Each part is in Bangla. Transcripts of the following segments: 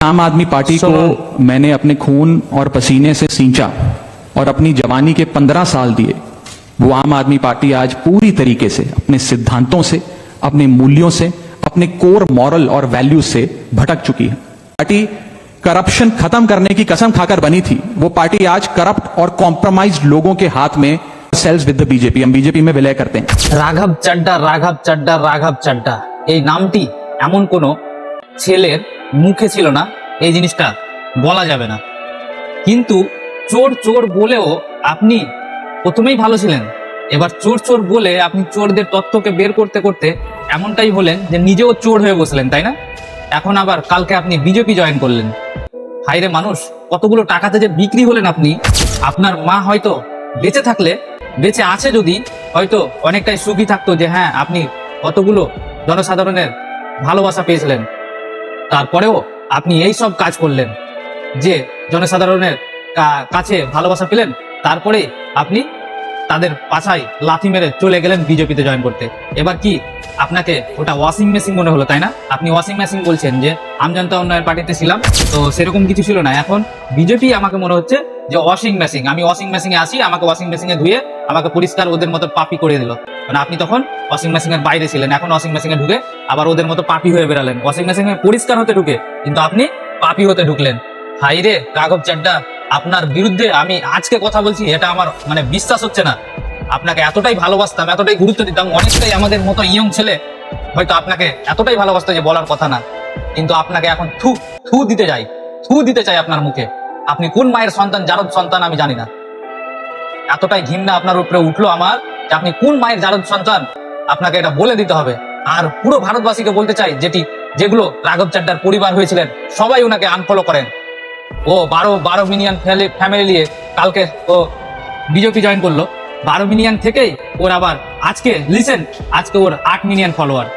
आम आदमी पार्टी को मैंने अपने खून और पसीने से सींचा और अपनी जवानी के 15 साल दिए। वो आम आदमी पार्टी आज पूरी तरीके से अपने सिद्धांतों से, अपने मूल्यों से, अपने कोर मॉरल और वैल्यूज से भटक चुकी है। पार्टी करप्शन खत्म करने की कसम खाकर बनी थी। वो पार्टी आज करप्ट और कॉम्प्रोमाइज्ड लोगों के हाथ में सेल्स विद द बीजेपी। हम बीजेपी में विलय करते हैं। রাঘব চাড্ডা রাঘব চাড্ডা রাঘব চাড্ডা এই নামটি এমন কোন ছেলের মুখে ছিল না, এই জিনিসটা বলা যাবে না। কিন্তু চোর চোর বলেও আপনি প্রথমেই ভালো ছিলেন, এবার চোর চোর বলে আপনি চোরদের তথ্যকে বের করতে করতে এমনটাই হলেন যে নিজেও চোর হয়ে বসলেন, তাই না? এখন আবার কালকে আপনি বিজেপি জয়েন করলেন। হাইরে মানুষ, কতগুলো টাকাতে যে বিক্রি হলেন আপনি। আপনার মা হয়তো বেঁচে থাকলে, বেঁচে আছে যদি, হয়তো অনেকটাই সুখী থাকতো যে হ্যাঁ আপনি কতগুলো জনসাধারণের ভালোবাসা পেয়েছিলেন। তারপরেও আপনি এই সব কাজ করলেন যে জনসাধারণের কাছে ভালোবাসা পেলেন, তারপরে আপনি তাদের পাছায় লাথি মেরে চলে গেলেন বিজেপিতে জয়েন করতে। এবার কি আপনাকে ওটা ওয়াশিং মেশিন মনে হলো, তাই না? আপনি ওয়াশিং মেশিন বলছেন যে আমি জনতা উন্নয়ন পার্টিতে ছিলাম, তো সেরকম কিছু ছিল না। এখন বিজেপি আমাকে মনে হচ্ছে যে ওয়াশিং মেশিন। আমি ওয়াশিং মেশিনে আসি, আমাকে ওয়াশিং মেশিনে ধুয়ে আমাকে পরিষ্কার ওদের মতো পাপি করে দিল। মানে আপনি তখন ওয়াশিং মেশিনের বাইরে ছিলেন, এখন ওয়াশিং মেশিনে ঢুকে আবার ওদের মতো পাপি হয়ে বেরালেন। ওয়াশিং মেশিনে পরিষ্কার হতে ঢুকে কিন্তু আপনি পাপি হতে ঢুকলেন। হাইরে রাঘব চাড্ডা, আপনার বিরুদ্ধে আমি আজকে কথা বলছি, এটা আমার মানে বিশ্বাস হচ্ছে না। আপনাকে এতটাই ভালোবাসতাম, এতটাই গুরুত্ব দিতাম, অনেকটাই আমাদের মতো ইয়ং ছেলে হয়তো আপনাকে এতটাই ভালোবাসতো যে বলার কথা না। কিন্তু আপনাকে এখন থু থু দিতে যাই, থু দিতে চাই আপনার মুখে। আপনি কোন মায়ের সন্তান, জারদ সন্তান আমি জানি না। এতটাই ঘৃণা আপনার উপরে উঠলো আমার যে আপনি কোন মায়ের জারদ সন্তান, আপনাকে এটা বলে দিতে হবে। আর পুরো ভারতবাসীকে বলতে চাই, যেগুলো রাঘব চাড্ডার পরিবার হয়েছিলেন সবাই ওনাকে আনফলো করেন। ও 12 মিলিয়ন ফ্যামিলি নিয়ে কালকে ও বিজেপি জয়েন করলো। 12 মিলিয়ন থেকেই ওর আবার আজকে আজকে ওর 8 মিলিয়ন ফলোয়ার,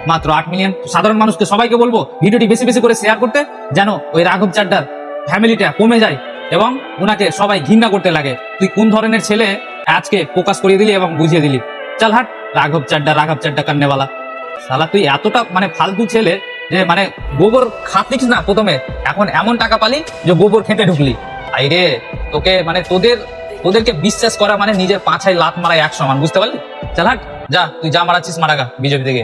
মাত্র 8 মিলিয়ন। সাধারণ মানুষকে সবাইকে বলবো ভিডিওটি বেশি বেশি করে শেয়ার করতে, যেন ওই রাঘব চাড্ডার ফ্যামিলিটা কমে যায় এবং ওনাকে সবাই ঘৃণা করতে লাগে। তুই কোন ধরনের ছেলে আজকে প্রকাশ করিয়ে দিলি এবং বুঝিয়ে দিলি। চল হাট রাঘব চাড্ডা কান্নেওয়ালা শালা, তুই এতটা মানে ফালতু ছেলে যে মানে গোবর খাতিস না প্রথমে, এখন এমন টাকা পালি যে গোবর খেতে ঢুকলি। আইরে তোকে মানে তোদেরকে বিশ্বাস করা মানে নিজের পাছায় লাত মারা এক সমান, বুঝতে পারলি? চল হাট, যা তুই যা মারাচ্ছিস মারাগা বিজেপি থেকে।